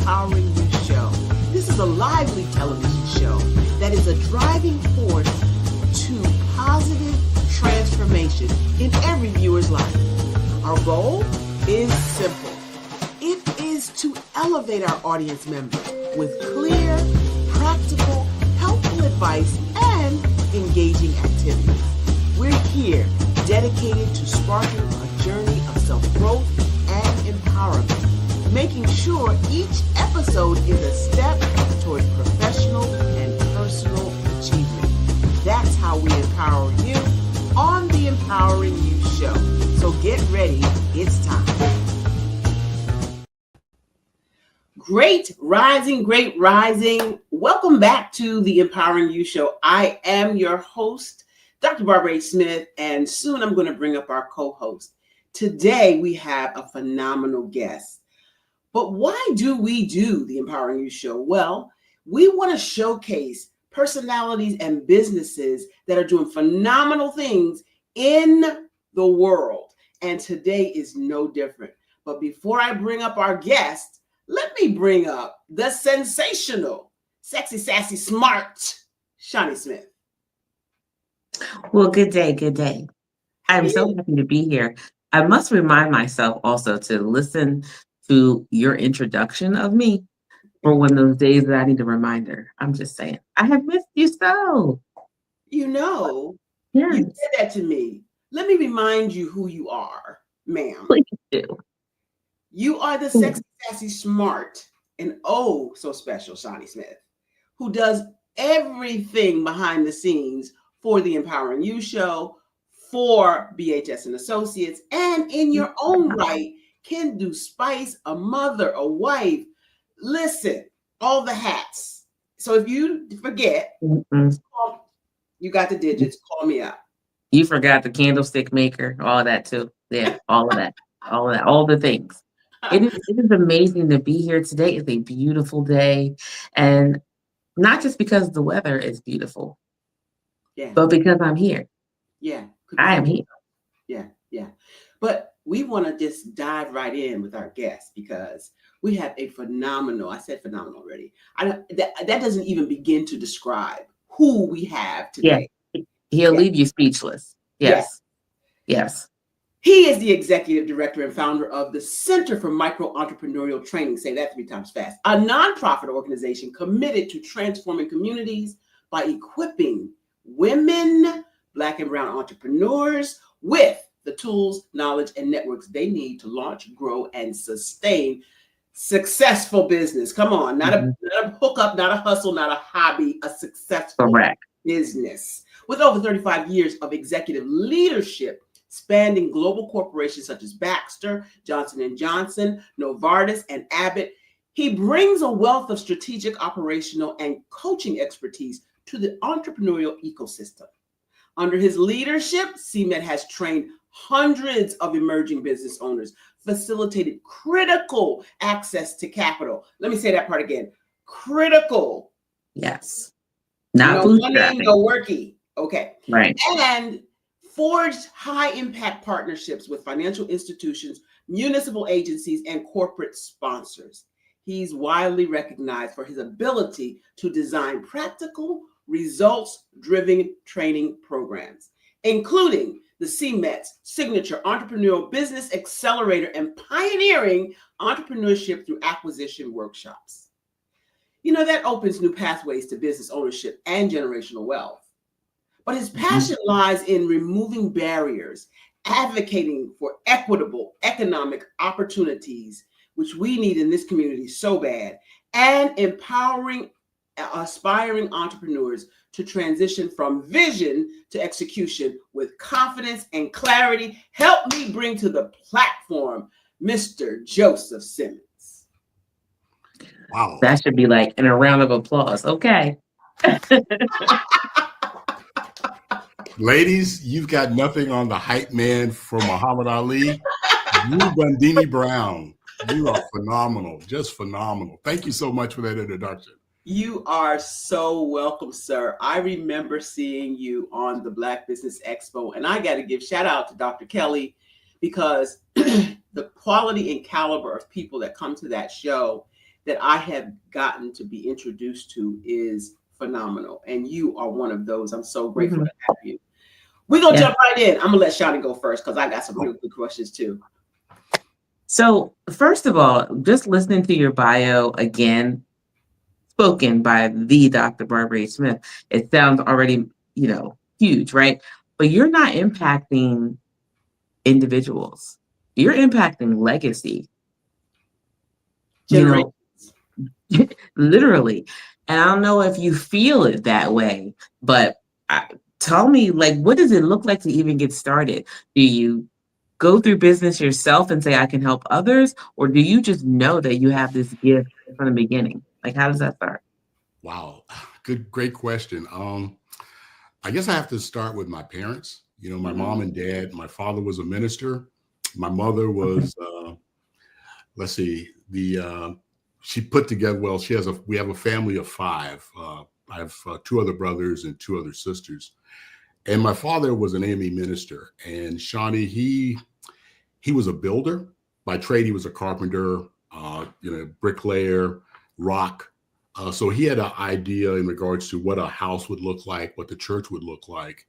Empowering You show. This is a lively television show that is a driving force to positive transformation in every viewer's life. Our goal is simple. It is to elevate our audience members with clear, practical, helpful advice and engaging activities. We're here dedicated to sparking a journey of self-growth and empowerment, making sure each episode is a step towards professional and personal achievement. That's how we empower you on the Empowering You show. So get ready, it's time. Great rising. Welcome back to the Empowering You show. I am your host, Dr. Barbara H. Smith, and soon I'm going to bring up our co-host. Today we have a phenomenal guest. But why do we do the Empowering You show? Well, we want to showcase personalities and businesses that are doing phenomenal things in the world. And today is no different. But before I bring up our guest, let me bring up the sensational, sexy, sassy, smart Shawnee Smith. Well, good day. I'm so happy to be here. I must remind myself also to listen to your introduction of me for one of those days that I need a reminder. I'm just saying, I have missed you so. You know, yes. You said that to me. Let me remind you who you are, ma'am. Please do. You are the sexy, sassy, smart, and oh so special Shawnee Smith, who does everything behind the scenes for the Empowering You show, for BHS and Associates, and in your own right can do Spice, a mother, a wife. Listen, all the hats. So if you forget, you got the digits, call me up. You forgot the candlestick maker, all of that too. Yeah, all of that, all the things. It is amazing to be here today. It's a beautiful day, and not just because the weather is beautiful, but because I'm here. Yeah, I am here. Yeah. But we want to just dive right in with our guest because we have a phenomenal. I said phenomenal already. That doesn't even begin to describe who we have today. Yeah. He'll leave you speechless. Yes. He is the executive director and founder of the Center for Micro-Entrepreneurial Training, say that 3 times fast, a nonprofit organization committed to transforming communities by equipping women, Black and brown entrepreneurs with the tools, knowledge, and networks they need to launch, grow, and sustain successful business. Come on, not a hookup, not a hustle, not a hobby, a successful business. With over 35 years of executive leadership, spanning global corporations such as Baxter, Johnson & Johnson, Novartis, and Abbott, he brings a wealth of strategic, operational, and coaching expertise to the entrepreneurial ecosystem. Under his leadership, CMET has trained hundreds of emerging business owners, facilitated critical access to capital. Let me say that part again. Critical. Yes. Not no money, no worky. Okay. Right. And forged high impact partnerships with financial institutions, municipal agencies, and corporate sponsors. He's widely recognized for his ability to design practical, results-driven training programs, including the CMET's signature entrepreneurial business accelerator and pioneering entrepreneurship through acquisition workshops. You know, that opens new pathways to business ownership and generational wealth. But his passion lies in removing barriers, advocating for equitable economic opportunities, which we need in this community so bad, and empowering aspiring entrepreneurs to transition from vision to execution with confidence and clarity. Help me bring to the platform Mr. Joseph Simmons. Wow. That should be like in a round of applause. Okay. Ladies, you've got nothing on the hype man from Muhammad Ali. Drew Bundini Brown. You are phenomenal, just phenomenal. Thank you so much for that introduction. You are so welcome, sir. I remember seeing you on the Black Business Expo, and I got to give shout out to Dr. Kelly because the quality and caliber of people that come to that show, that I have gotten to be introduced to is phenomenal. And you are one of those. I'm so grateful to have you. We're going to jump right in. I'm going to let Shawnee go first because I got some really good questions too. So first of all, just listening to your bio again, spoken by the Dr. Barbara A. Smith, it sounds already, huge, right? But you're not impacting individuals. You're impacting legacy. Literally. And I don't know if you feel it that way, but tell me, what does it look like to even get started? Do you go through business yourself and say, I can help others? Or do you just know that you have this gift from the beginning? How does that start? Wow. Great question. I guess I have to start with my parents. My mom and dad. My father was a minister. My mother was, she put together, we have a family of 5. I have 2 other brothers and 2 other sisters. And my father was an AME minister. And Shawnee, he was a builder. By trade, he was a carpenter, bricklayer, rock. So he had an idea in regards to what a house would look like, what the church would look like.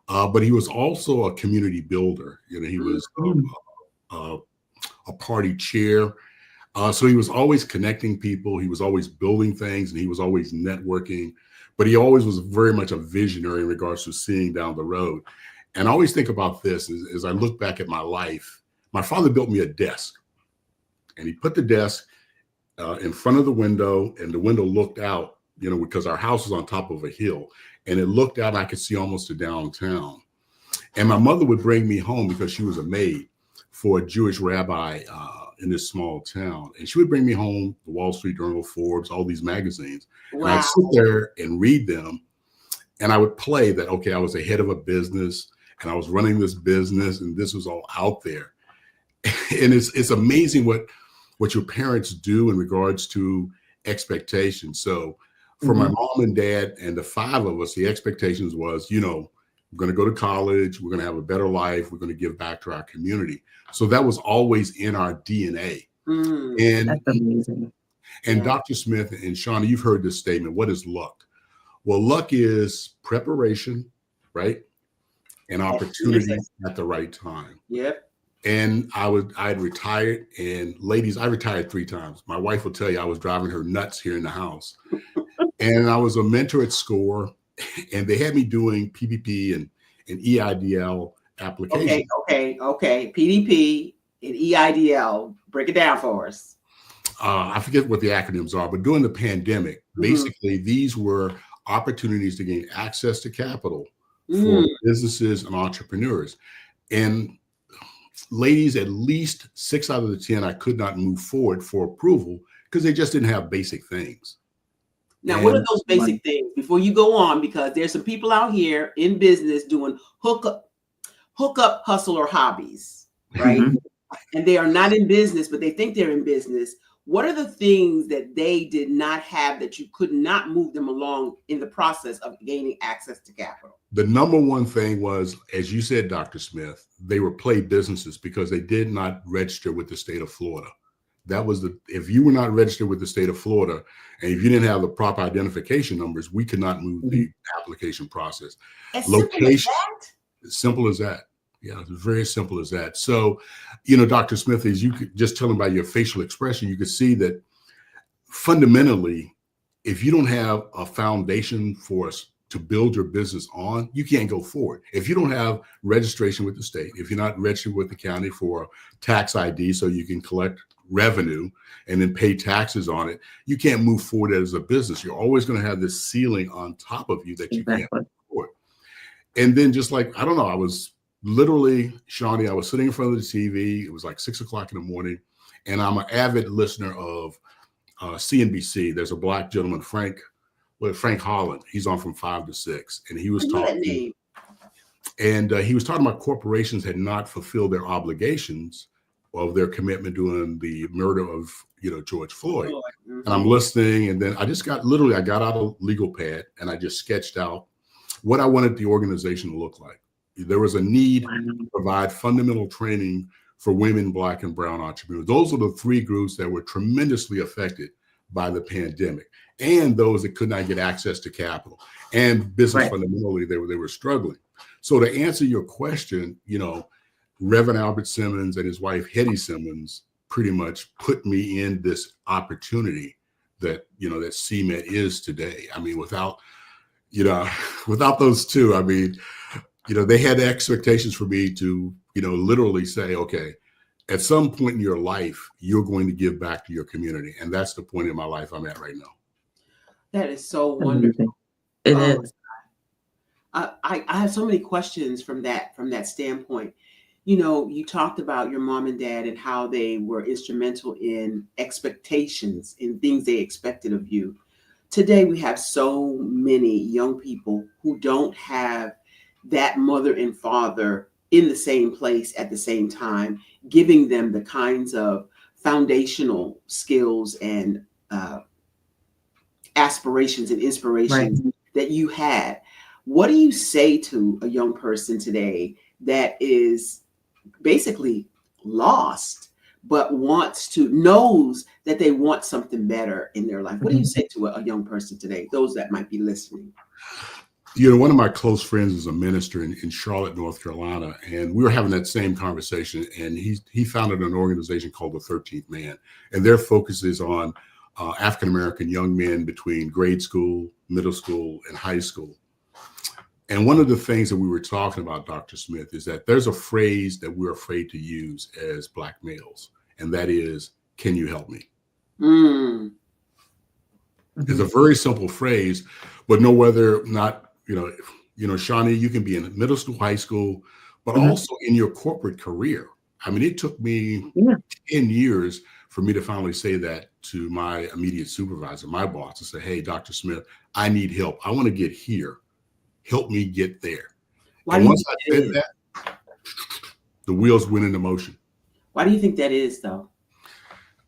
But he was also a community builder. He was a party chair. So he was always connecting people. He was always building things, and he was always networking. But he always was very much a visionary in regards to seeing down the road. And I always think about this as I look back at my life. My father built me a desk, and he put the desk in front of the window, and the window looked out, because our house was on top of a hill, and it looked out, and I could see almost to downtown. And my mother would bring me home because she was a maid for a Jewish rabbi in this small town. And she would bring me home, the Wall Street Journal, Forbes, all these magazines. Wow. And I'd sit there and read them. And I would play that, okay, I was the head of a business and I was running this business and this was all out there. And it's amazing what your parents do in regards to expectations. So for my mom and dad and the 5 of us, the expectations was, we're going to go to college. We're going to have a better life. We're going to give back to our community. So that was always in our DNA. And that's amazing. And Dr. Smith and Shawnee, you've heard this statement. What is luck? Well, luck is preparation, right? And opportunity at the right time. Yep. And I'd retired, and ladies, I retired 3 times. My wife will tell you I was driving her nuts here in the house. And I was a mentor at SCORE, and they had me doing PPP and EIDL applications. Okay. PDP and EIDL. Break it down for us. I forget what the acronyms are, but during the pandemic, basically these were opportunities to gain access to capital for businesses and entrepreneurs. And ladies, at least 6 out of the 10, I could not move forward for approval because they just didn't have basic things. Now, what are those basic things before you go on? Because there's some people out here in business doing hookup, hustle, or hobbies, right? And they are not in business, but they think they're in business. What are the things that they did not have that you could not move them along in the process of gaining access to capital? The number one thing was, as you said, Dr. Smith, they were play businesses because they did not register with the state of Florida. That was if you were not registered with the state of Florida and if you didn't have the proper identification numbers, we could not move the application process. Location, simple as that. Yeah, it's very simple as that. So, Dr. Smith, as you could just tell them by your facial expression, you could see that fundamentally, if you don't have a foundation for us to build your business on, you can't go forward. If you don't have registration with the state, if you're not registered with the county for tax ID so you can collect revenue and then pay taxes on it, you can't move forward as a business. You're always going to have this ceiling on top of you that you can't move forward. And then just like, I don't know, I was literally, Shawnee, I was sitting in front of the TV. It was like 6 o'clock in the morning. And I'm an avid listener of CNBC. There's a Black gentleman, Frank Holland. He's on from 5 to 6. And he was talking. And he was talking about corporations had not fulfilled their obligations of their commitment during the murder of, George Floyd. And I'm listening. And then I got out a legal pad and I just sketched out what I wanted the organization to look like. There was a need to provide fundamental training for women, Black and brown entrepreneurs. Those are the 3 groups that were tremendously affected by the pandemic, and those that could not get access to capital and business Right. fundamentally, they were struggling. So to answer your question, Reverend Albert Simmons and his wife Hetty Simmons pretty much put me in this opportunity that that CMET is today. I mean, without those two, I mean, they had expectations for me to literally say, okay, at some point in your life, you're going to give back to your community, and that's the point in my life I'm at right now. That is so wonderful. It Um, is. I have so many questions from that standpoint. You talked about your mom and dad and how they were instrumental in expectations, in things they expected of you. Today, we have so many young people who don't have that mother and father in the same place at the same time, giving them the kinds of foundational skills and aspirations and inspirations that you had. What do you say to a young person today that is basically lost, but knows that they want something better in their life? What do you say to a young person today, those that might be listening? One of my close friends is a minister in Charlotte, North Carolina, and we were having that same conversation, and he founded an organization called the 13th Man, and their focus is on African-American young men between grade school, middle school, and high school. And one of the things that we were talking about, Dr. Smith, is that there's a phrase that we're afraid to use as Black males, and that is, "Can you help me?" Mm. It's a very simple phrase, but know whether or not, Shawnee, you can be in middle school, high school, but also in your corporate career. I mean, it took me 10 years for me to finally say that to my immediate supervisor, my boss, to say, "Hey, Dr. Smith, I need help. I want to get here. Help me get there." And once I said that, the wheels went into motion. Why do you think that is, though?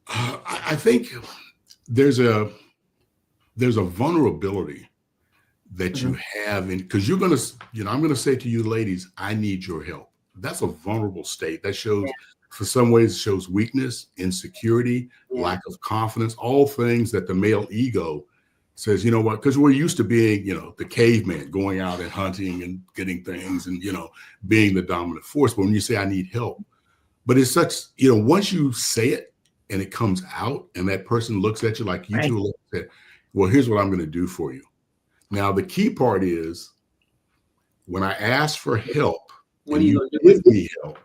I think there's a vulnerability that you have because you're going to, I'm going to say to you ladies, I need your help. That's a vulnerable state. That shows, for some ways, shows weakness, insecurity, lack of confidence, all things that the male ego says, you know what, because we're used to being, the caveman, going out and hunting and getting things and, being the dominant force. But when you say, I need help, but it's such, once you say it and it comes out and that person looks at you like you two look at, well, here's what I'm going to do for you. Now, the key part is when I ask for help, what are you going to do give me help,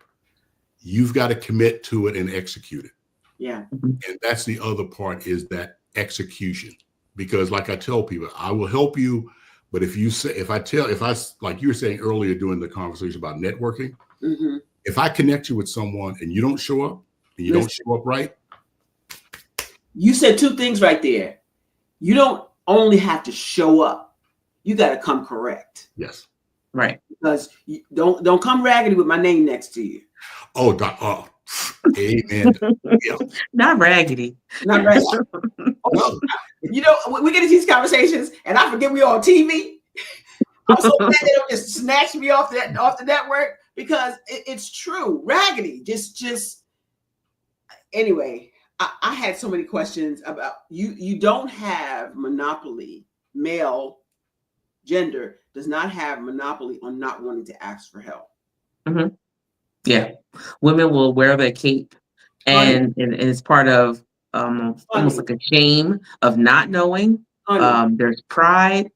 you've got to commit to it and execute it. Yeah. And that's the other part, is that execution. Because like I tell people, I will help you, but like you were saying earlier during the conversation about networking, if I connect you with someone and you don't show up and you don't show up right. You said two things right there. You don't only have to show up. You got to come correct. Yes. Right. Because you don't come raggedy with my name next to you. Oh, amen. Yeah. Not raggedy. Not raggedy. No. We get into these conversations and I forget we on TV. I'm so glad they don't just snatch me off the network, because it's true. Raggedy. Just anyway, I had so many questions about you. You don't have monopoly. Male gender does not have monopoly on not wanting to ask for help. Mm-hmm. Yeah. Women will wear their cape and it's part of almost like a shame of not knowing. There's pride.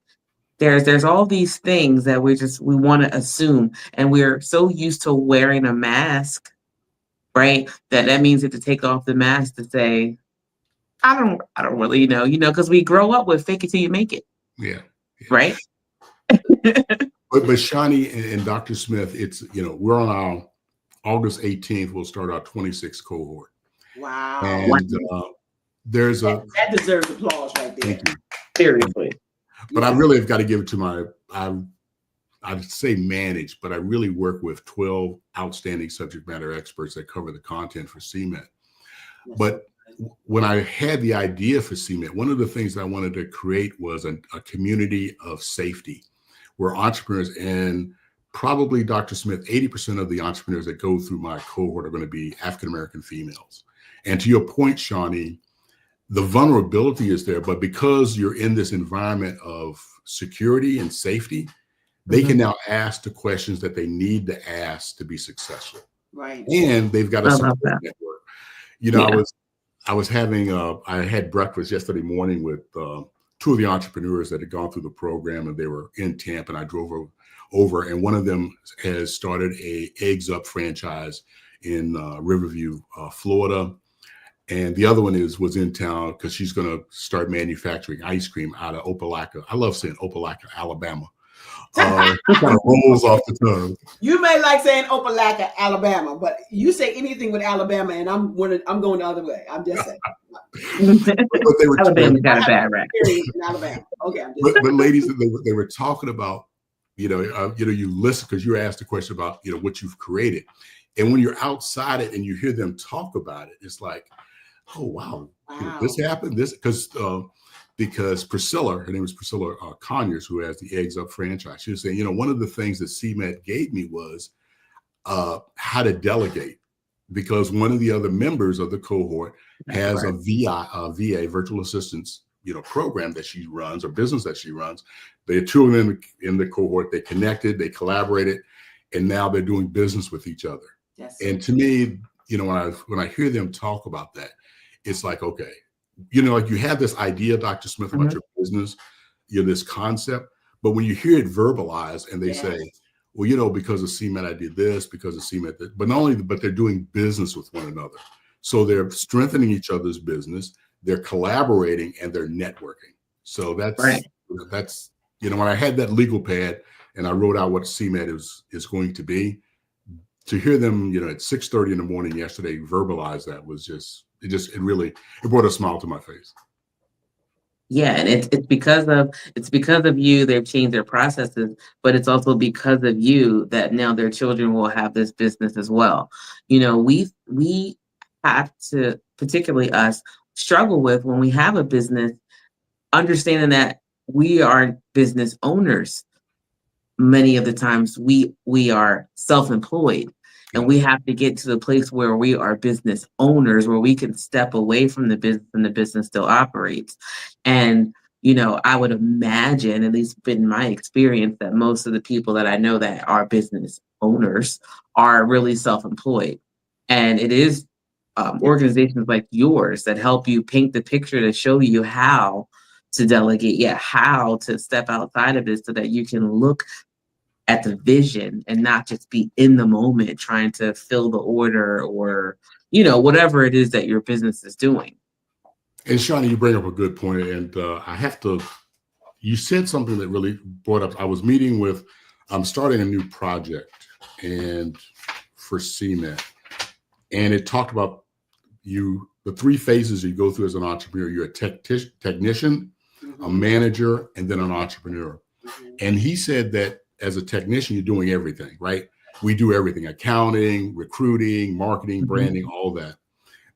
There's all these things that we want to assume, and we're so used to wearing a mask, right? That means that to take off the mask to say, I don't really know, because we grow up with fake it till you make it. Yeah. Right. But Shawnee and Dr. Smith, it's, we're on our August 18th, we'll start our 26th cohort. Wow. And there's that deserves applause right there. Thank you. Seriously. But I really have got to give it to I'd say manage, but I really work with 12 outstanding subject matter experts that cover the content for CMET. But when I had the idea for CMET, one of the things I wanted to create was a community of safety where entrepreneurs, and probably Dr. Smith, 80% of the entrepreneurs that go through my cohort are going to be African-American females. And to your point, Shawnee, the vulnerability is there, but because you're in this environment of security and safety, they can now ask the questions that they need to ask to be successful. Right. And they've got a I support love that. network. You know, Yeah. I had breakfast yesterday morning with two of the entrepreneurs that had gone through the program, and they were in Tampa, and I drove over, and one of them has started a Eggs Up franchise in Riverview, Florida. And the other one was in town because she's going to start manufacturing ice cream out of Opelika. I love saying Opelika, Alabama. Kind of rolls off the tongue. You may like saying Opelika, Alabama, but you say anything with Alabama, and I'm going the other way. I'm just saying. But they were Alabama got a bad rap. In Alabama. Okay, I'm just but ladies, they were talking about, you listen because you were asked a question about, what you've created. And when you're outside it and you hear them talk about it, it's like, oh, wow. This happened. Because Priscilla, her name is Priscilla Conyers, who has the Eggs Up franchise. She was saying, one of the things that CMET gave me was how to delegate, because one of the other members of the cohort has a VA, virtual assistance, program that she runs, or business that she runs. There are two of them in the cohort. They connected, they collaborated, and now they're doing business with each other. Yes. And to me, when I hear them talk about that, it's like, okay, like you have this idea, Dr. Smith, about your business, this concept, but when you hear it verbalized and they say, well, because of CMET, I did this, because of CMET, but not only, but they're doing business with one another. So they're strengthening each other's business, they're collaborating, and they're networking. So that's, when I had that legal pad and I wrote out what CMET is going to be, to hear them, at 6:30 in the morning yesterday verbalize that was it brought a smile to my face. Yeah, and it's because of you they've changed their processes, but it's also because of you that now their children will have this business as well. We have to, particularly us, struggle with when we have a business, understanding that we are business owners. Many of the times we are self-employed. And we have to get to the place where we are business owners, where we can step away from the business and the business still operates. And, I would imagine, at least in my experience, that most of the people that I know that are business owners are really self-employed. And it is organizations like yours that help you paint the picture to show you how to delegate, how to step outside of it so that you can look at the vision and not just be in the moment trying to fill the order or, whatever it is that your business is doing. And Shawnee, you bring up a good point. And you said something that really brought up, I'm starting a new project and for CMET. And it talked about the three phases you go through as an entrepreneur. You're a technician, a manager, and then an entrepreneur. And he said that as a technician, you're doing everything, right? We do everything: accounting, recruiting, marketing, branding, all that.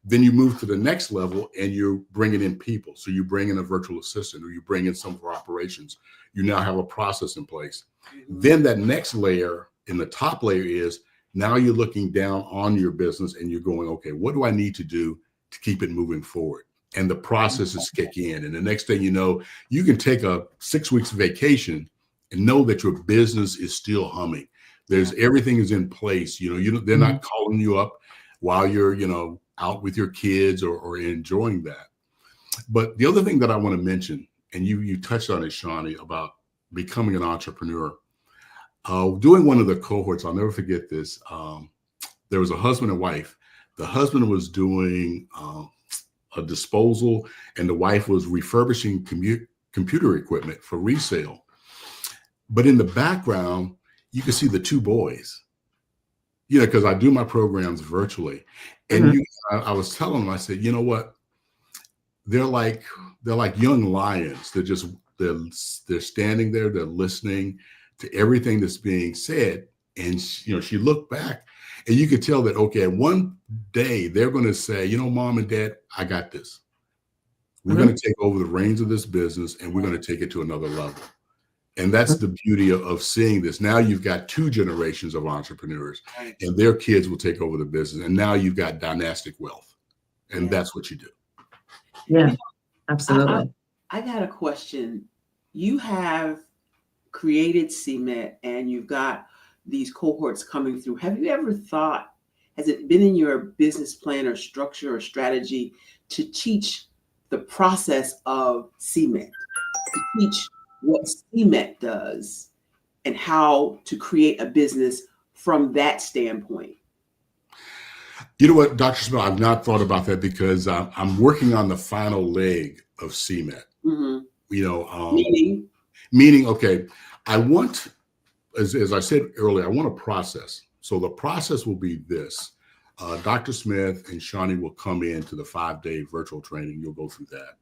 Then you move to the next level and you're bringing in people. So you bring in a virtual assistant, or you bring in some of our operations. You now have a process in place. Then that next layer, in the top layer, is now you're looking down on your business and you're going, okay, what do I need to do to keep it moving forward? And the processes kick in. And the next thing you know, you can take a 6 weeks vacation and know that your business is still humming. Everything is in place. They're not calling you up while you're, out with your kids or enjoying that. But the other thing that I want to mention, and you touched on it, Shawnee, about becoming an entrepreneur. Doing one of the cohorts, I'll never forget this. There was a husband and wife. The husband was doing a disposal, and the wife was refurbishing computer equipment for resale. But in the background, you can see the two boys, because I do my programs virtually. And I was telling them, I said, you know what? They're like young lions. They're standing there, they're listening to everything that's being said. And she looked back, and you could tell that, okay, one day they're going to say, Mom and Dad, I got this. We're going to take over the reins of this business, and we're going to take it to another level. And that's the beauty of seeing this. Now you've got two generations of entrepreneurs, and their kids will take over the business. And now you've got dynastic wealth. And that's what you do. Yeah, I, absolutely. I got a question. You have created CMET and you've got these cohorts coming through. Have you ever thought, has it been in your business plan or structure or strategy to teach the process of CMET, to teach what CMET does and how to create a business from that standpoint? You know what, Dr. Smith, I've not thought about that because I'm working on the final leg of CMET. Mm-hmm. You know, Meaning, meaning, okay, I want, as I said earlier, I want a process. So the process will be this. Dr. Smith and Shawnee will come into the 5-day virtual training. You'll go through that.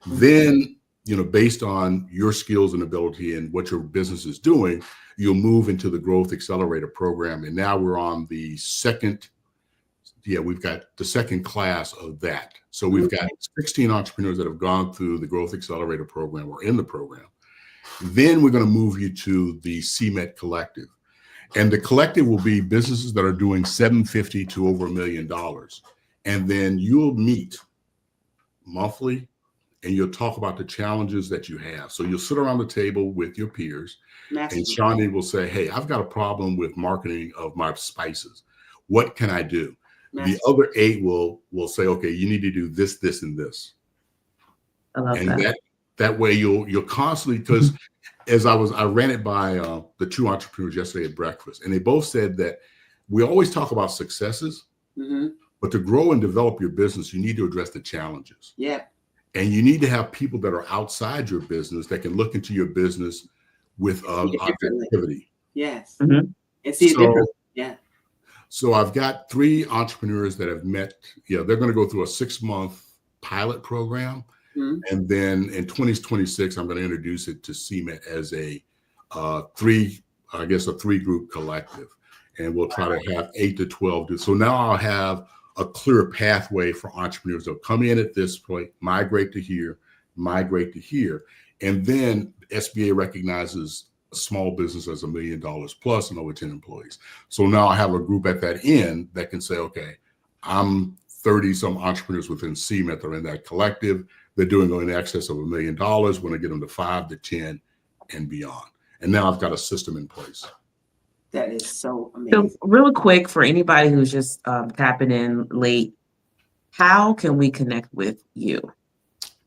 Then, you know, based on your skills and ability and what your business is doing, you'll move into the Growth Accelerator program. And now we're on the second, we've got the second class of that. So we've got 16 entrepreneurs that have gone through the Growth Accelerator program or in the program. Then we're going to move you to the CMET Collective. And the collective will be businesses that are doing $750 to over $1 million. And then you'll meet monthly and you'll talk about the challenges that you have. So you'll sit around the table with your peers and Shawnee will say, hey, I've got a problem with marketing of my spices. What can I do? The other 8 will say, okay, you need to do this, this, and this. I love and that. that way you'll constantly, because I ran it by the 2 entrepreneurs yesterday at breakfast, and they both said that we always talk about successes, but to grow and develop your business, you need to address the challenges. Yeah. And you need to have people that are outside your business that can look into your business with objectivity. Yes. And see it differently. Yeah. So I've got 3 entrepreneurs that have met. They're going to go through a 6-month pilot program. And then in 2026, I'm going to introduce it to CMET as a 3-group collective. And we'll try to have 8 to 12. So now I'll have a clear pathway for entrepreneurs that come in at this point, migrate to here. And then SBA recognizes a small business as $1 million plus and over 10 employees. So now I have a group at that end that can say, okay, I'm 30 some entrepreneurs within CMET that are in that collective. They're doing in excess of $1 million. When I get them to 5 to 10 and beyond. And now I've got a system in place. That is so amazing. So real quick, for anybody who's just tapping in late, how can we connect with you?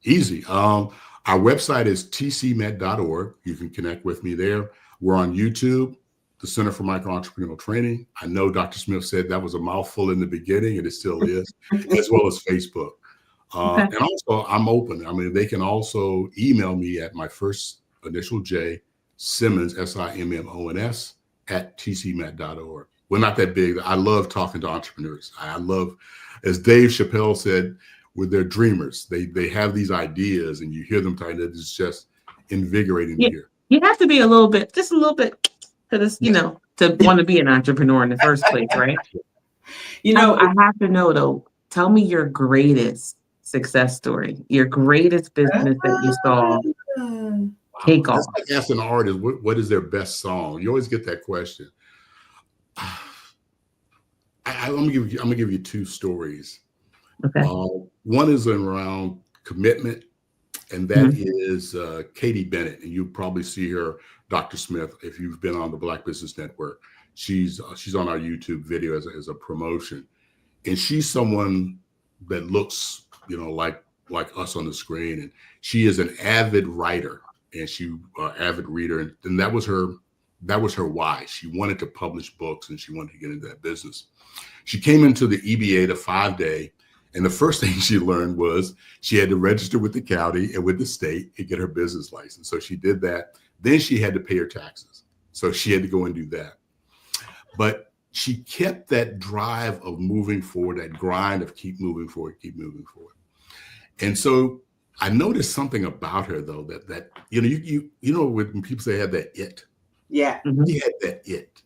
Easy. Our website is tcmet.org. You can connect with me there. We're on YouTube, the Center for Micro-Entrepreneurial Training. I know Dr. Smith said that was a mouthful in the beginning, and it still is, as well as Facebook. And also, I'm open. I mean, they can also email me at my first initial J, Simmons, SIMMONS, at tcmet.org. We're not that big. I love talking to entrepreneurs. I love, as Dave Chappelle said, with their dreamers. They have these ideas and you hear them talking. It's just invigorating to hear. You have to be just a little bit to this, to want to be an entrepreneur in the first place, right? I have to know though, tell me your greatest success story, your greatest business that you saw take off. That's like asking an artist, what is their best song? You always get that question. I'm gonna give you 2 stories. Okay. One is around commitment, and that is Katie Bennett, and you probably see her, Dr. Smith, if you've been on the Black Business Network. She's on our YouTube video as a promotion, and she's someone that looks, like us on the screen, and she is an avid writer, and she avid reader, and that was her why. She wanted to publish books, and she wanted to get into that business. She came into the EBA, the 5-day. And the first thing she learned was she had to register with the county and with the state and get her business license. So she did that. Then she had to pay her taxes. So she had to go and do that. But she kept that drive of moving forward, that grind of keep moving forward. And so I noticed something about her though, that when people say I had that it. Yeah. She had that it.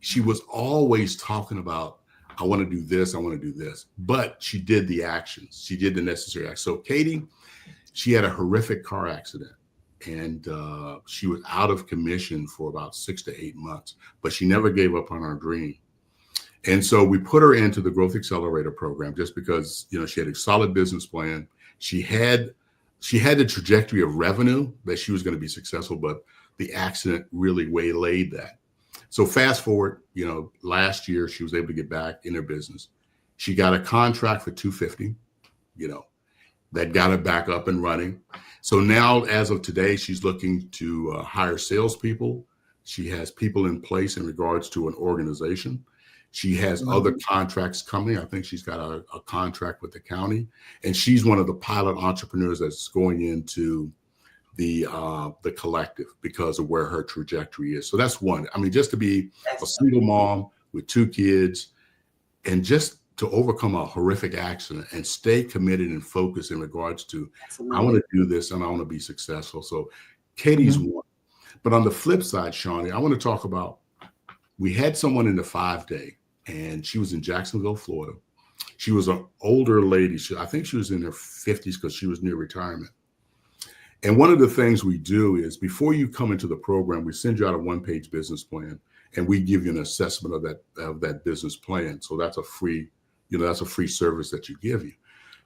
She was always talking about, I want to do this, I want to do this. But she did the actions. She did the necessary actions. So Katie, she had a horrific car accident. And she was out of commission for about 6 to 8 months. But she never gave up on her dream. And so we put her into the Growth Accelerator program just because, you know, she had a solid business plan. She had the trajectory of revenue that she was going to be successful, but the accident really waylaid that. So fast forward, you know, last year she was able to get back in her business. She got a contract for 250, you know, that got her back up and running. So now, as of today, she's looking to hire salespeople. She has people in place in regards to an organization. She has other contracts coming. I think she's got a contract with the county, and she's one of the pilot entrepreneurs that's going into the collective because of where her trajectory is. So that's one. I mean, just to be a single mom with 2 kids and just to overcome a horrific accident and stay committed and focused in regards to, I want to do this and I want to be successful. So Katie's one. But on the flip side, Shawnee, I want to talk about, we had someone in the 5-day and she was in Jacksonville, Florida. She was an older lady. I think she was in her 50s because she was near retirement. And one of the things we do is before you come into the program, we send you out a 1-page business plan and we give you an assessment of that business plan. So that's a free, you know, that's a free service that you give you.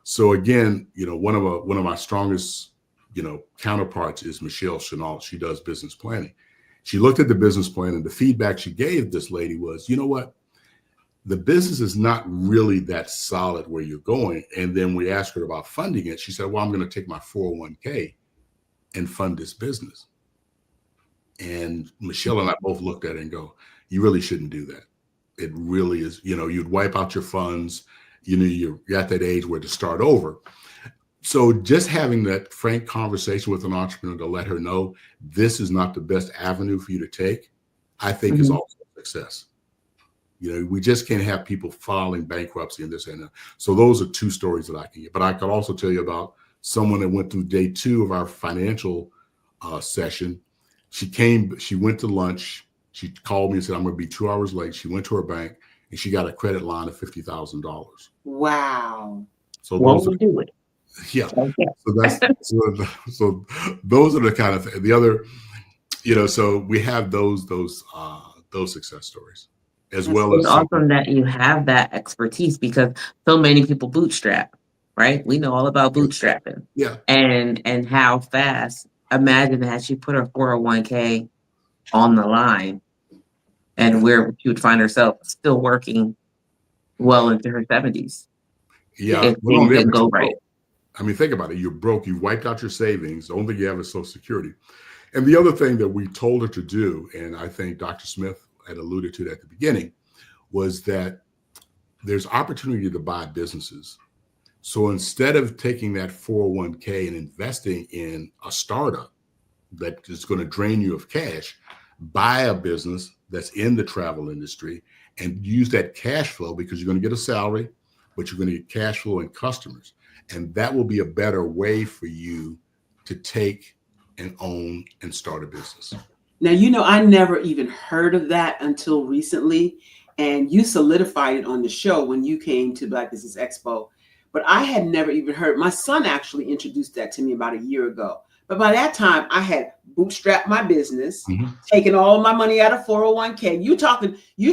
So again, you know, one of my strongest, you know, counterparts is Michelle Chenault. She does business planning. She looked at the business plan and the feedback she gave this lady was, you know what? The business is not really that solid where you're going. And then we asked her about funding it. She said, well, I'm going to take my 401k and fund this business. And Michelle and I both looked at it and go, you really shouldn't do that. It really is, you know, you'd wipe out your funds, you know, you're at that age where to start over. So just having that frank conversation with an entrepreneur to let her know this is not the best avenue for you to take, I think is also a success. You know, we just can't have people filing bankruptcy and this and that. So those are 2 stories that I can get. But I could also tell you about someone that went through day 2 of our financial session. She went to lunch. She called me and said, I'm going to be 2 hours late. She went to her bank and she got a credit line of $50,000. Wow. So Won't we do it? Yeah. Okay. So those are the kind of the other, you know, so we have those success stories as well as It's awesome that you have that expertise because so many people bootstrap, right? We know all about bootstrapping. Yeah. And how fast. Imagine that she put her 401k on the line and where she would find herself still working well into her 70s. Yeah. If things didn't go right. I mean, think about it. You're broke. You wiped out your savings. The only thing you have is Social Security. And the other thing that we told her to do, and I think Dr. Smith had alluded to it at the beginning, was that there's opportunity to buy businesses. So instead of taking that 401k and investing in a startup that is going to drain you of cash, buy a business that's in the travel industry and use that cash flow because you're going to get a salary, but you're going to get cash flow and customers. And that will be a better way for you to take and own and start a business. Now, you know, I never even heard of that until recently. And you solidified it on the show when you came to Black Business Expo. But I had never even heard. My son actually introduced that to me about a year ago. But by that time, I had bootstrapped my business, taken all my money out of 401k. You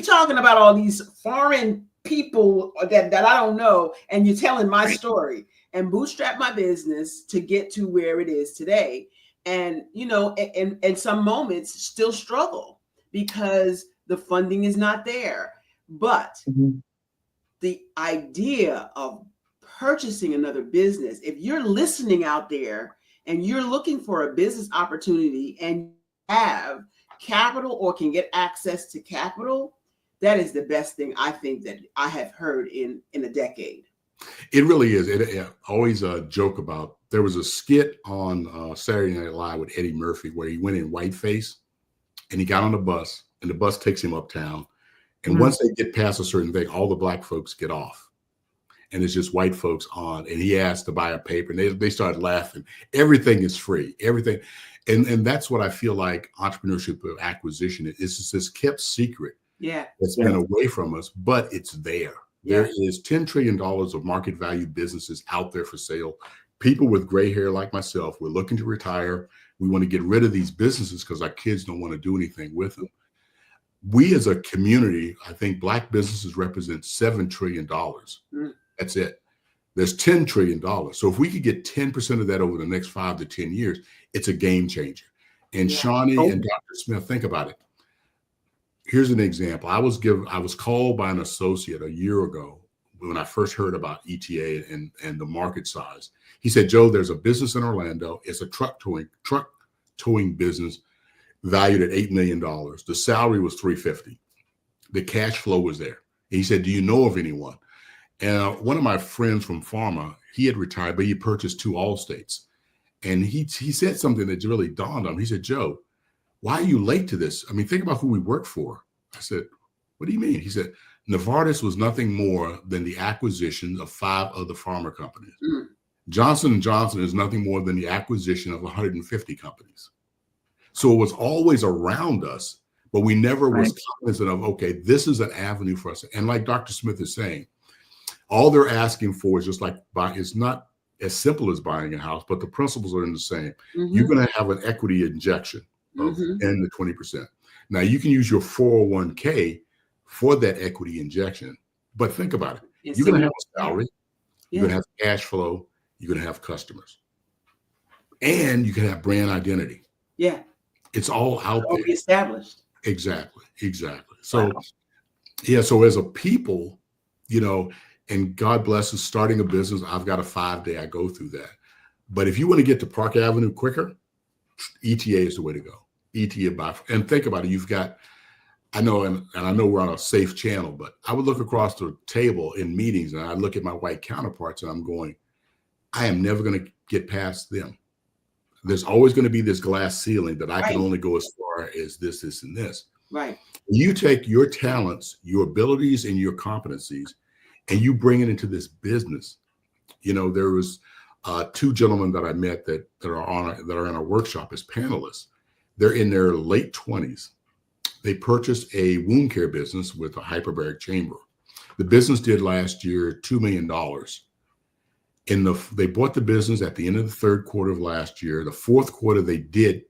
talking about all these foreign people that I don't know, and you're telling my story. And bootstrap my business to get to where it is today. And, you know, and some moments still struggle because the funding is not there. But the idea of purchasing another business, if you're listening out there and you're looking for a business opportunity and have capital or can get access to capital, that is the best thing I think that I have heard in a decade. It really is. I always joke about, there was a skit on Saturday Night Live with Eddie Murphy where he went in whiteface and he got on the bus and the bus takes him uptown. And once they get past a certain thing, all the black folks get off and it's just white folks on. And he asked to buy a paper and they started laughing. Everything is free, everything. And that's what I feel like entrepreneurship acquisition is. It's just this kept secret that's been away from us, but it's there. There is $10 trillion of market value businesses out there for sale. People with gray hair like myself, we're looking to retire. We want to get rid of these businesses because our kids don't want to do anything with them. we as a community, I think Black businesses represent $7 trillion. That's it. There's $10 trillion. So if we could get 10% of that over the next 5 to 10 years, it's a game changer. And Shawnee and Dr. Smith, think about it. Here's an example. I was called by an associate a year ago when I first heard about ETA and the market size. He said, Joe, there's a business in Orlando. It's a truck towing business valued at $8 million. The salary was $350,000. The cash flow was there. And he said, do you know of anyone? And one of my friends from Pharma, he had retired, but he purchased 2 Allstates. And he said something that really dawned on him. He said, Joe, why are you late to this? I mean, think about who we work for. I said, what do you mean? He said, Novartis was nothing more than the acquisition of 5 other pharma companies. Johnson & Johnson is nothing more than the acquisition of 150 companies. So it was always around us, but we never was cognizant of, okay, this is an avenue for us. And like Dr. Smith is saying, all they're asking for is just like it's not as simple as buying a house, but the principles are in the same. You're going to have an equity injection of 10 to 20%. Now you can use your 401k for that equity injection, but think about it. You're going to have a salary, you're going to have cash flow, you're going to have customers, and you can have brand identity. Yeah. It's all out there. Already established. Exactly. So, so as a people, and God bless us, starting a business, I've got a 5-day, I go through that. But if you want to get to Park Avenue quicker, ETA is the way to go. ETA and think about it. You've got, I know, and I know we're on a safe channel, but I would look across the table in meetings and I look at my white counterparts and I'm going, I am never going to get past them. There's always going to be this glass ceiling that I can only go as far as this, and this. Right. You take your talents, your abilities, and your competencies, and you bring it into this business. There was 2 gentlemen that I met that are in a workshop as panelists. They're in their late 20s. They purchased a wound care business with a hyperbaric chamber. The business did last year $2 million. They bought the business at the end of the 3rd quarter of last year. The 4th quarter, they did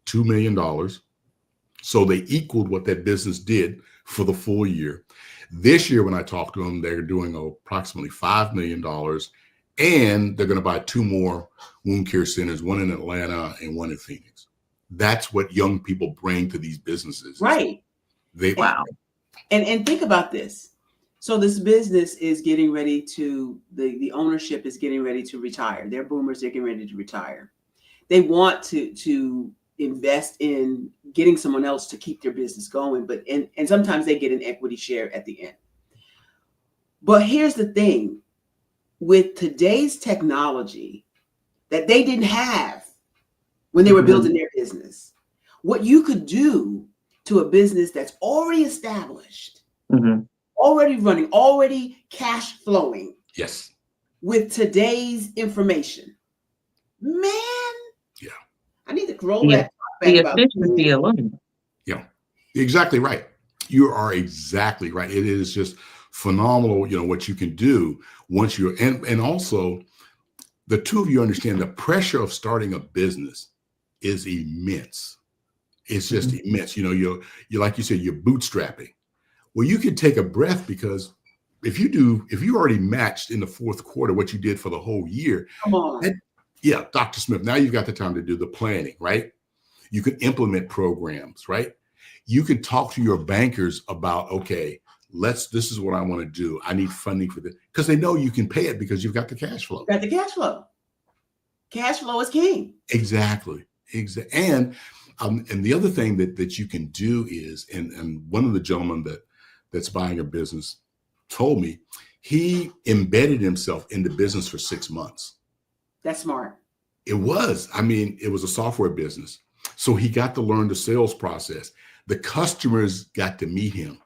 $2 million. So they equaled what that business did for the full year. This year, when I talked to them, they're doing approximately $5 million, and they're going to buy 2 more wound care centers, one in Atlanta and one in Phoenix. That's what young people bring to these businesses. Right. And think about this. So this business is getting ready to, the ownership is getting ready to retire. They're boomers, they're getting ready to retire. They want to invest in getting someone else to keep their business going, but and sometimes they get an equity share at the end. But here's the thing, with today's technology that they didn't have when they were building their business, what you could do to a business that's already established, already running, already cash flowing. Yes. With today's information, man. Yeah. I need to roll that. The efficiency alone. Yeah, exactly right. You are exactly right. It is just phenomenal, what you can do once you're, and also the 2 of you understand the pressure of starting a business is immense. It's just immense. You're like you said, you're bootstrapping. Well, you could take a breath, because if you already matched in the 4th quarter what you did for the whole year. Come on. Dr. Smith, now you've got the time to do the planning, right? You can implement programs, right? You can talk to your bankers about, okay, this is what I want to do. I need funding for this, because they know you can pay it because you've got the cash flow. Got the cash flow. Cash flow is king. Exactly. And the other thing that you can do is, and one of the gentlemen that's buying a business told me, he embedded himself in the business for 6 months. That's smart. It was a software business. So he got to learn the sales process. The customers got to meet him.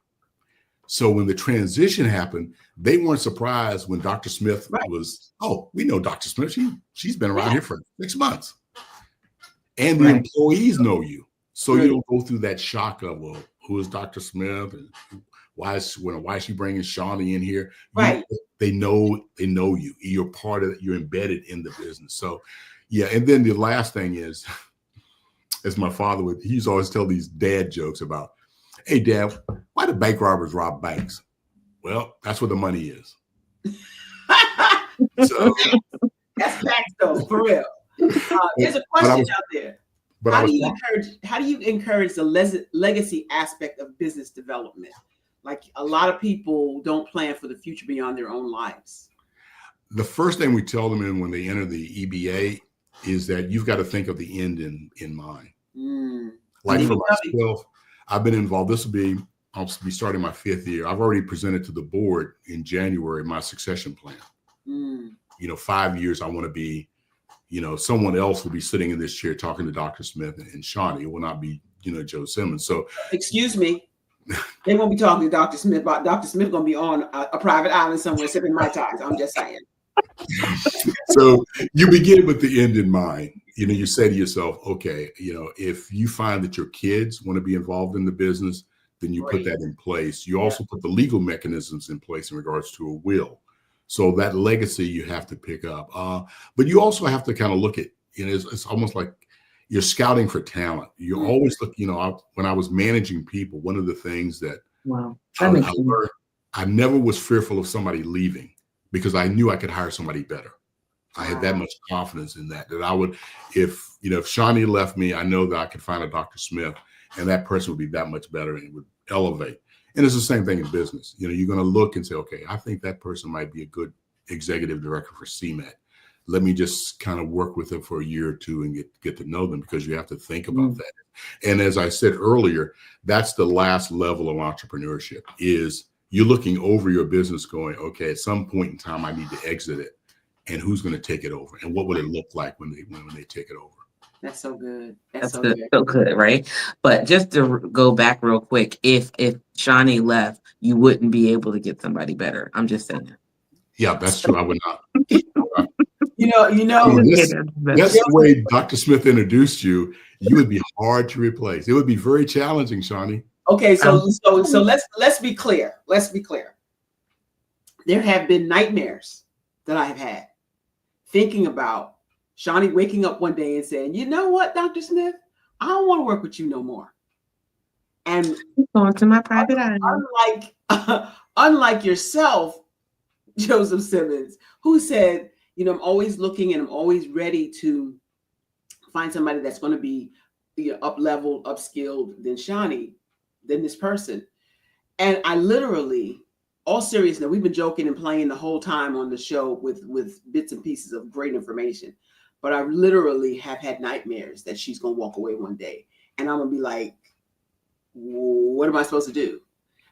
So when the transition happened, they weren't surprised when Dr. Smith was, we know Dr. Smith. She's been around here for 6 months. And the employees know you. So you don't go through that shock of, well, who is Dr. Smith? And why is she bringing Shawnee in here? Right. They know you. You're part of it. You're embedded in the business. So, yeah. And then the last thing is, as my father he used to always tell these dad jokes about, Hey, Dad, why do bank robbers rob banks? Well, that's where the money is. So, That's facts, though, for real. There's a but I question was, out there. but I How do was, you encourage the legacy aspect of business development? Like a lot of people don't plan for the future beyond their own lives. the first thing we tell them when they enter the EBA is that you've got to think of the end in mind. Like for myself, I've been involved. I'll be starting my 5th year. I've already presented to the board in January my succession plan. 5 years, I want to be, someone else will be sitting in this chair talking to Dr. Smith and Shawnee. It will not be, Joe Simmons. So, excuse me, they won't be talking to Dr. Smith, but Dr. Smith going to be on a private island somewhere sipping Mai Tais. I'm just saying. So you begin with the end in mind. You say to yourself, okay, if you find that your kids want to be involved in the business, then you put that in place. You also put the legal mechanisms in place in regards to a will. So that legacy you have to pick up. But you also have to kind of look at, it's almost like you're scouting for talent. You always look, when I was managing people, one of the things that I learned, I never was fearful of somebody leaving because I knew I could hire somebody better. I had that much confidence in that I would, if Shawnee left me, I know that I could find a Dr. Smith and that person would be that much better and it would elevate. And it's the same thing in business. You're going to look and say, okay, I think that person might be a good executive director for CMET. Let me just kind of work with them for a year or two and get to know them, because you have to think about that. And as I said earlier, that's the last level of entrepreneurship, is you're looking over your business going, okay, at some point in time, I need to exit it. And who's going to take it over? And what would it look like when they take it over? That's so good. That's so good. good. So good, right? But just to go back real quick, if Shawnee left, you wouldn't be able to get somebody better. I'm just saying. Yeah, that's true. I would not. That's the way Dr. Smith introduced you. You would be hard to replace. It would be very challenging, Shawnee. Okay, so let's be clear. Let's be clear. There have been nightmares that I have had thinking about Shawnee waking up one day and saying, "You know what, Dr. Smith, I don't want to work with you no more." And going to my private island. Unlike yourself, Joseph Simmons, who said, I'm always looking and I'm always ready to find somebody that's going to be up-leveled, upskilled than Shawnee, than this person. And I literally, all seriousness, we've been joking and playing the whole time on the show with bits and pieces of great information. But I literally have had nightmares that she's going to walk away one day. And I'm going to be like, what am I supposed to do?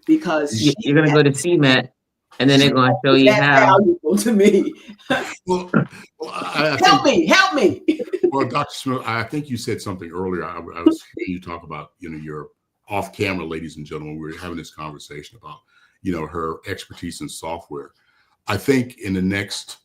Because you're going to go to CMET. And then they're going to show you how. Valuable to me. Help me. Well, Dr. Smith, I think you said something earlier. I was hearing you talk about, your off-camera, ladies and gentlemen. We were having this conversation about, her expertise in software. I think in the next,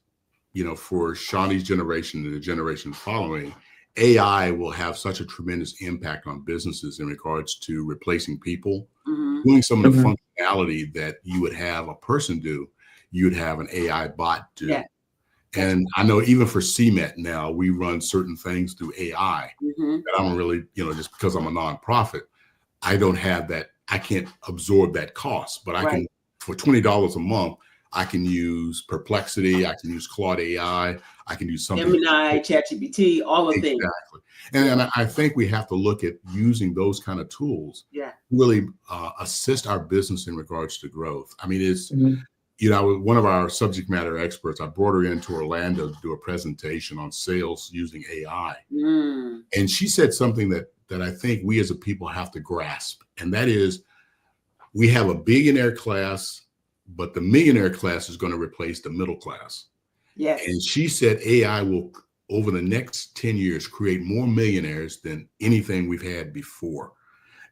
for Shawnee's generation and the generation following, AI will have such a tremendous impact on businesses in regards to replacing people, doing some of the functionality that you would have a person do, you would have an AI bot do. Yeah. And I know even for CMET now, we run certain things through AI that I don't really, just because I'm a nonprofit, I don't have that. I can't absorb that cost, but I can, for $20 a month, I can use Perplexity, I can use Claude AI, I can use something. Gemini, ChatGPT, all of things. Exactly. And I think we have to look at using those kind of tools to really assist our business in regards to growth. I mean, it's, one of our subject matter experts, I brought her into Orlando to do a presentation on sales using AI. And she said something that I think we as a people have to grasp. And that is, we have a billionaire class, but the millionaire class is going to replace the middle class. Yes. And she said AI will, over the next 10 years, create more millionaires than anything we've had before.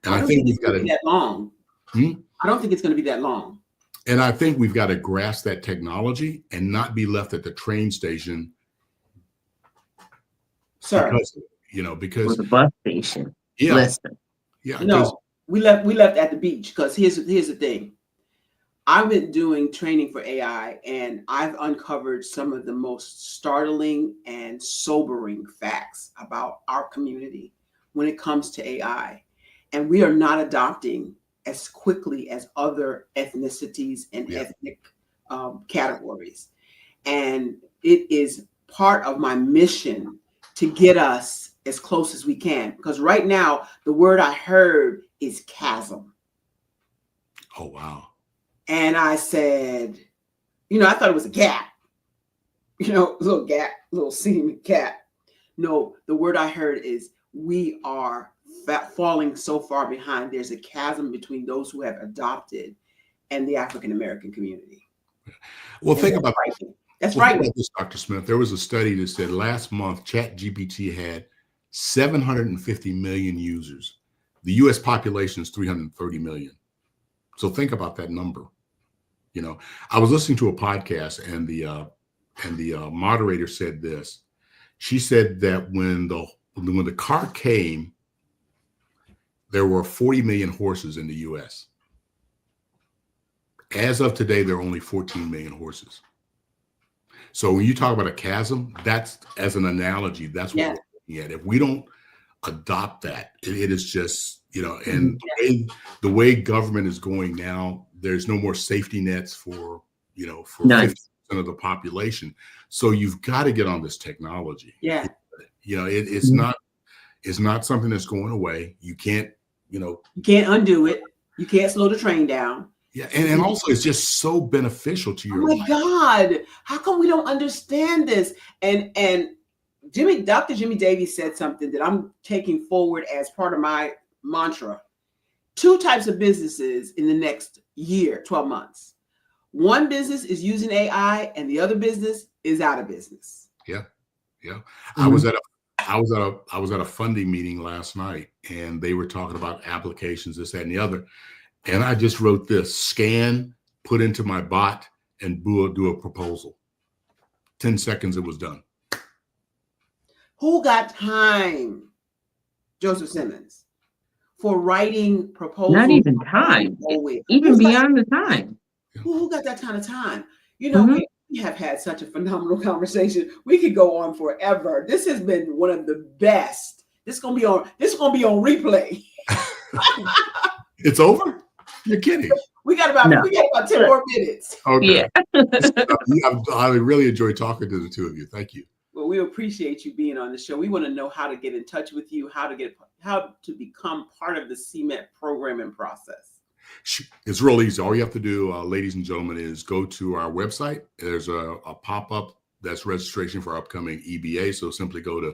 And I think we've got to be that long. I don't think it's going to be that long. And I think we've got to grasp that technology and not be left at the train station. Sir. Because the bus station. Yeah. Listen. Yeah. No, we left at the beach, because here's the thing. I've been doing training for AI, and I've uncovered some of the most startling and sobering facts about our community when it comes to AI. And we are not adopting as quickly as other ethnicities and Yeah. ethnic categories. And it is part of my mission to get us as close as we can. Because right now, the word I heard is chasm. Oh, wow. And I said, I thought it was a gap, a little gap, little seam gap. No, the word I heard is we are falling so far behind. There's a chasm between those who have adopted and the African American community. Well, And think about that's well, right. think about this, Dr. Smith. There was a study that said last month ChatGPT had 750 million users. The U.S. population is 330 million. So think about that number. I was listening to a podcast, and the moderator said this. She said that when the car came, there were 40 million horses in the U.S. As of today, there are only 14 million horses. So when you talk about a chasm, that's, as an analogy, that's what we're looking at. If we don't adopt that, it is just, and the way government is going now, there's no more safety nets for 50% of the population. So you've got to get on this technology. Yeah. It's not something that's going away. You can't, you can't undo it. You can't slow the train down. Yeah. And also it's just so beneficial to your life. God, how come we don't understand this? And Dr. Jimmy Davies said something that I'm taking forward as part of my mantra. 2 types of businesses in the next year, 12 months. One business is using AI and the other business is out of business. Yeah. Yeah. Mm-hmm. I was at a funding meeting last night, and they were talking about applications, this, that, and the other. And I just wrote this: scan, put into my bot, and do a proposal. 10 seconds, it was done. Who got time, Joseph Simmons, for writing proposals? Not even time. Even beyond the time. Who got that kind of time? We have had such a phenomenal conversation. We could go on forever. This has been one of the best. This is gonna be on replay. It's over? You're kidding. We got about 10 more minutes. Okay. Yeah. I really enjoyed talking to the two of you. Thank you. Well, we appreciate you being on the show. We want to know how to get in touch with you, how to become part of the CMET programming process. It's real easy. All you have to do, ladies and gentlemen, is go to our website. There's a pop-up that's registration for our upcoming EBA. So simply go to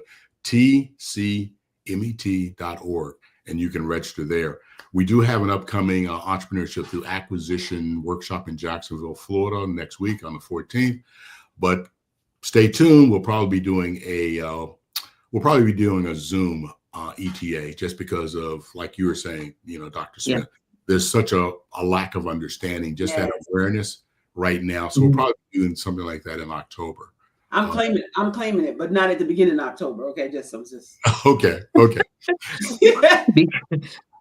tcmet.org and you can register there. We do have an upcoming entrepreneurship through acquisition workshop in Jacksonville, Florida next week on the 14th. But stay tuned. We'll probably be doing a Zoom ETA, just because of, like you were saying, Dr. Smith. Yeah. There's such a lack of understanding, just that awareness right now. So we'll probably be doing something like that in October. I'm claiming it, but not at the beginning of October. Okay, okay.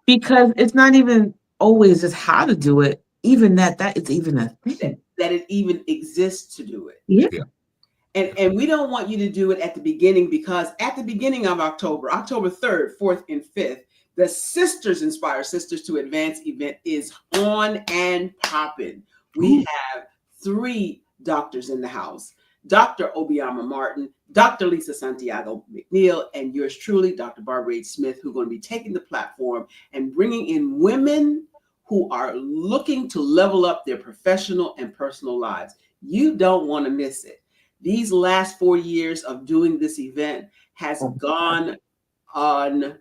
Because it's not even always just how to do it. Even that it's even a thing. That it even exists to do it. Yeah. And we don't want you to do it at the beginning, because at the beginning of October 3rd, 4th, and 5th, the Sisters Inspire Sisters to Advance event is on and popping. We have 3 doctors in the house: Dr. Obiama Martin, Dr. Lisa Santiago McNeil, and yours truly, Dr. Barbara H. Smith, who are going to be taking the platform and bringing in women who are looking to level up their professional and personal lives. You don't want to miss it. These last 4 years of doing this event has gone on.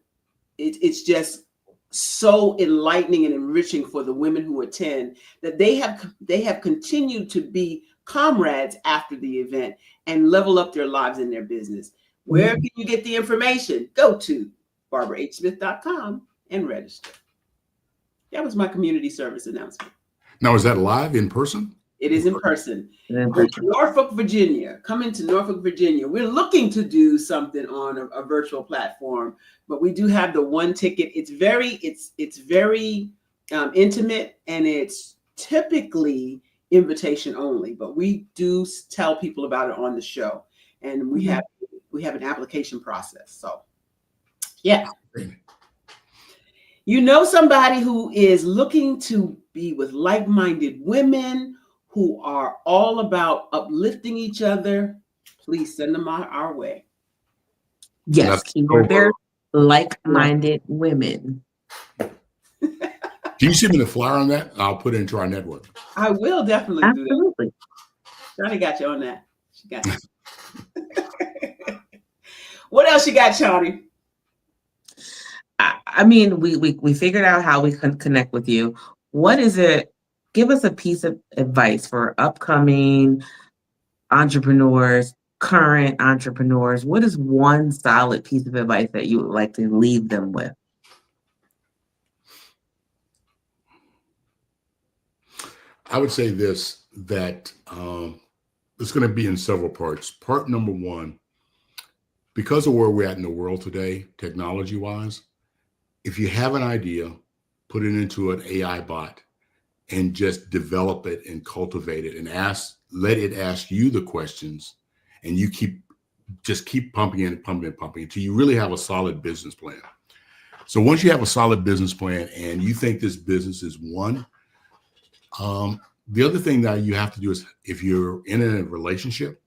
It's just so enlightening and enriching for the women who attend, that they have continued to be comrades after the event and level up their lives and their business. Where can you get the information? Go to barbarahsmith.com and register. That was my community service announcement. Now, is that live in person? It is in person. Norfolk, Virginia. Come into Norfolk, Virginia. We're looking to do something on a virtual platform, but we do have the one ticket. It's very intimate, and it's typically invitation only, but we do tell people about it on the show, and we have an application process. So, yeah. You know somebody who is looking to be with like-minded women who are all about uplifting each other, please send them our way. Yes, keyword there, like-minded women. Can you send me the flyer on that? I'll put it into our network. I will definitely do that. Absolutely. Johnny got you on that. She got you. What else you got, Johnny? I mean, we figured out how we can connect with you. What is it? Give us a piece of advice for upcoming entrepreneurs, current entrepreneurs. What is one solid piece of advice that you would like to leave them with? I would say this, that it's going to be in several parts. Part number one, because of where we're at in the world today, technology-wise, if you have an idea, put it into an AI bot and just develop it and cultivate it and let it ask you the questions, and you keep pumping in and pumping until you really have a solid business plan. So once you have a solid business plan and you think this business is one, the other thing that you have to do is, if you're in a relationship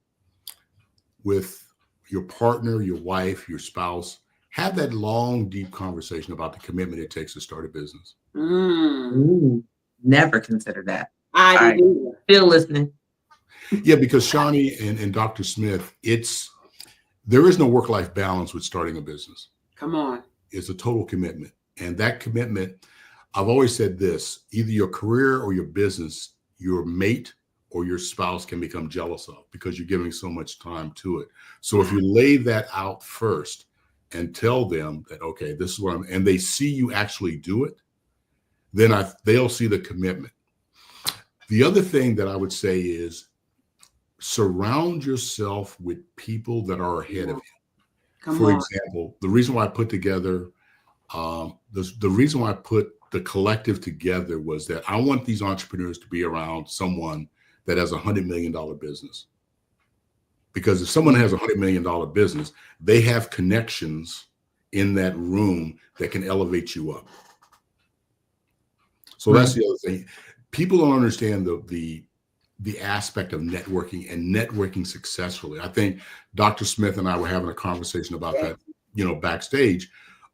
with your partner, your wife, your spouse, have that long, deep conversation about the commitment it takes to start a business. Ooh, never consider that. I didn't. Still listening. Yeah, because Shawnee and Dr. Smith, there is no work-life balance with starting a business. Come on. It's a total commitment. And that commitment, I've always said this, either your career or your business, your mate or your spouse can become jealous of, because you're giving so much time to it. So if you lay that out first and tell them that, okay, this is what and they see you actually do it, then they'll see the commitment. The other thing that I would say is, surround yourself with people that are ahead of you. For example, the reason why I put together, the reason why I put the collective together was that I want these entrepreneurs to be around someone that has $100 million business. Because if someone has $100 million business, they have connections in that room that can elevate you up. So that's the other thing. People don't understand the aspect of networking and networking successfully. I think Dr. Smith and I were having a conversation about that, backstage,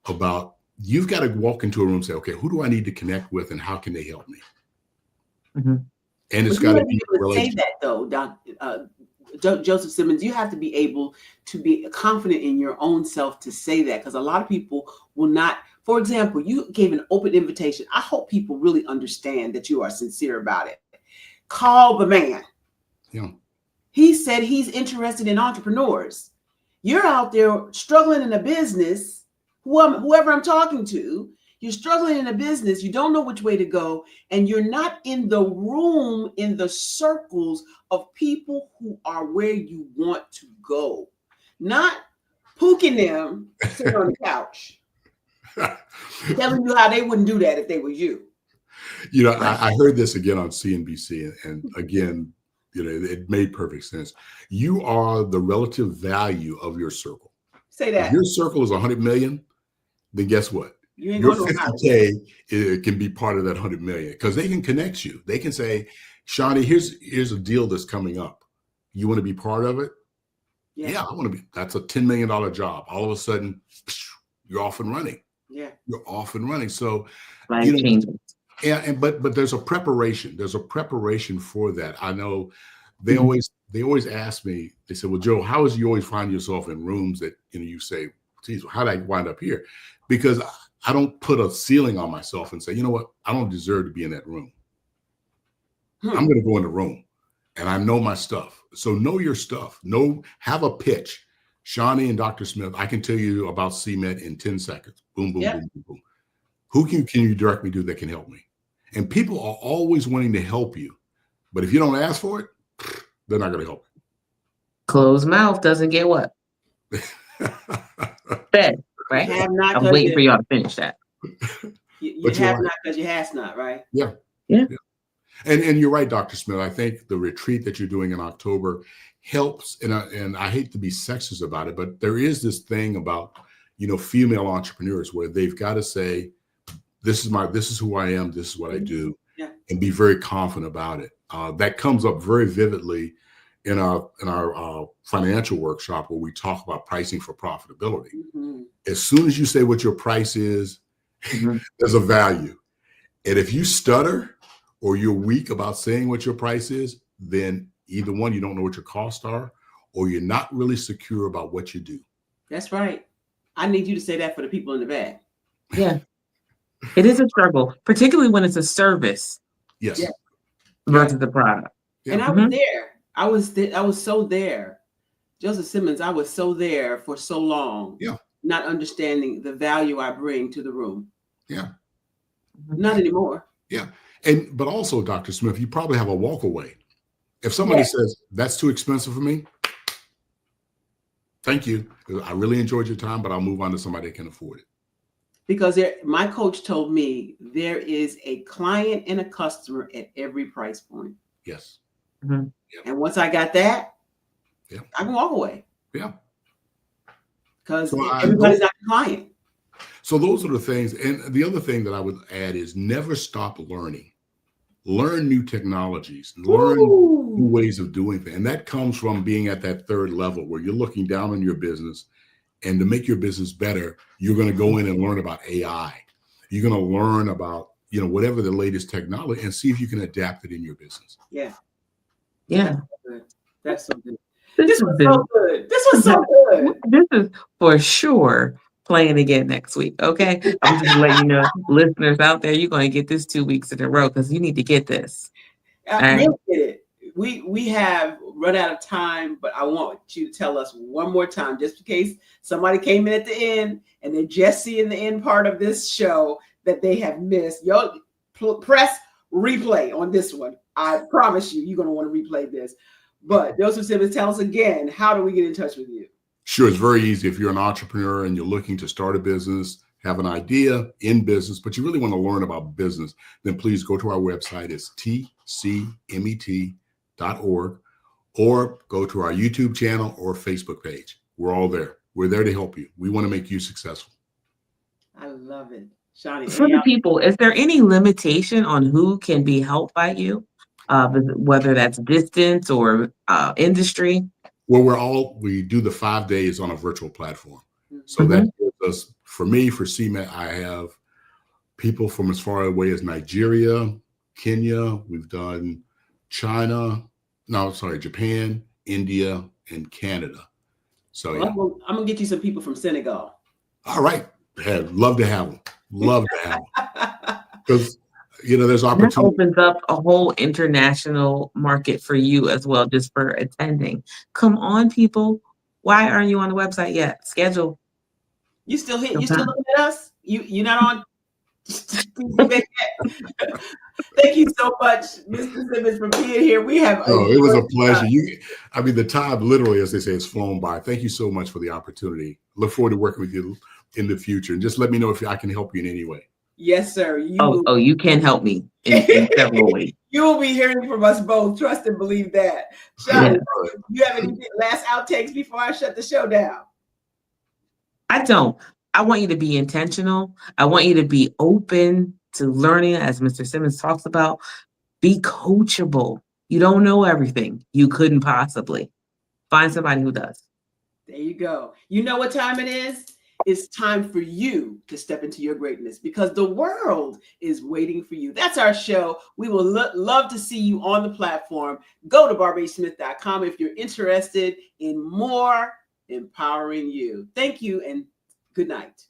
about you've got to walk into a room and say, okay, who do I need to connect with and how can they help me? Mm-hmm. And it's got to be a relationship. Say that though, Joseph Simmons, you have to be able to be confident in your own self to say that, because a lot of people will not. For example, you gave an open invitation. I hope people really understand that you are sincere about it. Call the man. Yeah. He said he's interested in entrepreneurs. You're out there struggling in a business, whoever I'm talking to, you're struggling in a business, you don't know which way to go, and you're not in the room, in the circles of people who are where you want to go. Not pooking them sitting on the couch, telling you how they wouldn't do that if they were you. I heard this again on CNBC, and again, it made perfect sense. You are the relative value of your circle. Say that. If your circle is 100 million, then guess what? Your 50K it can be part of that 100 million, because they can connect you. They can say, Shawnee, here's a deal that's coming up. You want to be part of it? Yeah, I want to be. That's a $10 million job. All of a sudden, you're off and running. Yeah, you're off and running. So, life-changing. Yeah, but there's a preparation. There's a preparation for that. I know they always ask me. They said, "Well, Joe, how is you always find yourself in rooms that you say, geez, how did I wind up here?" Because I don't put a ceiling on myself and say, you know what, I don't deserve to be in that room. I'm going to go in the room, and I know my stuff. So know your stuff. Have a pitch. Shawnee and Dr. Smith, I can tell you about CMED in 10 seconds. Boom, boom, boom, boom, boom. Who can you direct me to that can help me? And people are always wanting to help you. But if you don't ask for it, they're not going to help you. Closed mouth doesn't get what? Fed, right? I'm waiting for y'all to finish that. You have not because you has not, right? Yeah. And you're right, Dr. Smith. I think the retreat that you're doing in October helps. And I hate to be sexist about it, but there is this thing about, female entrepreneurs where they've got to say, this is who I am, this is what I do, Yeah. and be very confident about it. That comes up very vividly in our financial workshop where we talk about pricing for profitability. Mhm. As soon as you say what your price is, Mhm. there's a value. And if you stutter or you're weak about saying what your price is, then either one, you don't know what your costs are, or you're not really secure about what you do. That's right. I need you to say that for the people in the back. Yeah. It is a struggle, particularly when it's a service Yes. Yeah. versus the product. Yeah. And I was there. I was so there. Joseph Simmons, I was so there for so long. Yeah. Not understanding the value I bring to the room. Yeah. Not anymore. Yeah. But also, Dr. Smith, you probably have a walk away. If somebody says, that's too expensive for me, thank you. I really enjoyed your time, but I'll move on to somebody that can afford it. Because my coach told me there is a client and a customer at every price point. Yes. Mhm. And once I got that, Yeah. I can walk away. Yeah. Because So everybody's not a client. So those are the things. And the other thing that I would add is never stop learning. Learn new technologies, learn new ways of doing things. And that comes from being at that third level where you're looking down on your business. And to make your business better, you're going to go in and learn about AI. You're going to learn about, whatever the latest technology, and see if you can adapt it in your business. Yeah. Yeah. That's so good. This was so good. This was so good. This is for sure playing again next week. Okay. I'm just letting you know, listeners out there, you're going to get this 2 weeks in a row because you need to get this. We'll get it. We have run out of time, but I want you to tell us one more time, just in case somebody came in at the end and they're just seeing the end part of this show that they have missed. Yo, press replay on this one. I promise you're going to want to replay this. But Joseph Simmons, tell us again, how do we get in touch with you? Sure, it's very easy. If you're an entrepreneur and you're looking to start a business, have an idea in business, but you really want to learn about business, then please go to our website. It's tcmet.org, or go to our YouTube channel or Facebook page. We're all there. We're there to help you. We want to make you successful. I love it. Shani, for the people, is there any limitation on who can be helped by you? Whether that's distance or industry? Well, we do the 5 days on a virtual platform. So that gives us, for me, for CMET, I have people from as far away as Nigeria, Kenya. We've done Japan, India, and Canada. So yeah. I'm going to get you some people from Senegal. All right. Love to have them. Love to have them. Because, there's opportunity. That opens up a whole international market for you as well, just for attending. Come on, people. Why aren't you on the website yet? Schedule. You still here? You still looking at us? You're not on? Thank you so much, Mr. Simmons, for being here. We have it was a pleasure. The time literally, as they say, has flown by. Thank you so much for the opportunity. Look forward to working with you in the future. And just let me know if I can help you in any way. Yes, sir. You can help me in several ways. You will be hearing from us both. Trust and believe that. Shani, you have any last outtakes before I shut the show down? I don't. I want you to be intentional. I want you to be open to learning, as Mr. Simmons talks about. Be coachable. You don't know everything. You couldn't possibly. Find somebody who does. There you go. You know what time it is? It's time for you to step into your greatness because the world is waiting for you. That's our show. We will love to see you on the platform. Go to barbasesmith.com if you're interested in more empowering you. Thank you and good night.